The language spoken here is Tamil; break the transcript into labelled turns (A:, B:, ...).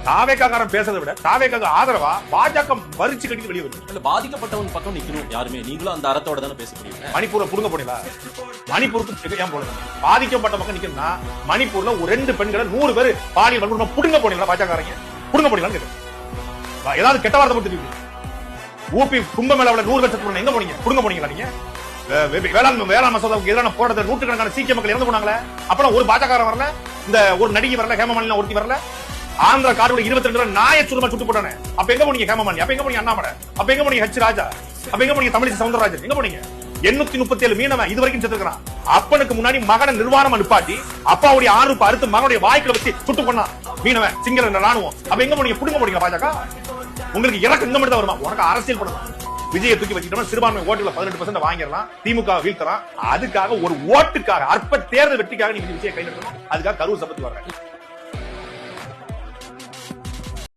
A: தாவேக்காரன் பேசுறதை விட தாவேக்காக ஆதரவா பாஜக வரிச்சு கட்டி வெளியே வருது.
B: பாதிக்கப்பட்டவன் பக்கம் நிக்கணும் யாருமே. நீங்களும் அந்த அறத்தோட தானே பேச முடியும்.
A: மணிப்பூர்ல புடுங்க போனீங்களா? மணிப்பூருக்கு ஏன் போனீங்க? பாதிக்கப்பட்ட பக்கம் நிக்கணும்னா மணிப்பூர்ல ஒரு 2 பெண்களை 100 பேர் பாலியல் வன்கொடுமை புடுங்க போனீங்களா? பாஜகக்காரங்க புடுங்க போனீங்களான்னு கேட்க ஏதாவது கெட்ட வார்த்தை மட்டும் தெரியும். ஊபி கும்பமேளாவில் 100 லட்சம் எங்க போனீங்க? புடுங்க போனீங்களா? நீங்க வேளாண் மசோதாவுக்கு எதிரான போராட்டத்தில் நூற்றுக்கணக்கான சீக்கிய மக்கள் இறந்து போனாங்களே, அப்பறம் ஒரு பாஜக வரல, இந்த ஒரு நடிகை வரல, ஹேமமாலினி ஒருத்தி வரல, ஆந்திரா காரோட 22 நாயச்சுரமா சுட்டு போட்டானே, அப்ப எங்க போனீங்க? ஹேமமாலினி அப்ப எங்க போனீங்க? அண்ணாமலை அப்ப எங்க போனீங்க? ஹெச் ராஜா அப்ப எங்க போனீங்க? தமிழிசை சவுந்தரராஜன் எங்க போனீங்க? 837 மீனவன் இது வரைக்கும் செத்துக்கிறான். அப்பனுக்கு முன்னாடி மகனை நிர்வாணம் அனுப்பாட்டி அப்பாவுடைய ஆணுப்பு அறுத்து மகனுடைய வாய்க்குல வச்சு சுட்டு பண்ணான் மீனவன் சிங்கள ராணுவம். அப்ப எங்க போனீங்க? புடுங்க போனீங்க பாஜக? உங்களுக்கு இறக்க இங்க மட்டும் தான் வருமா? உனக்கு அரசியல் பண்ணலாம். விஜயை தூக்கி வச்சுட்டோம், சிறுபான்மை ஓட்டுல 18% வாங்கிடலாம், திமுக வீழ்த்தலாம். அதுக்காக ஒரு ஓட்டுக்காக அற்ப தேர்தல் வெற்றிக்காக நீங்க விஜயை கைது பண்ணணும். அதுக்காக கரூர் சம்பத்து வர்றேன்.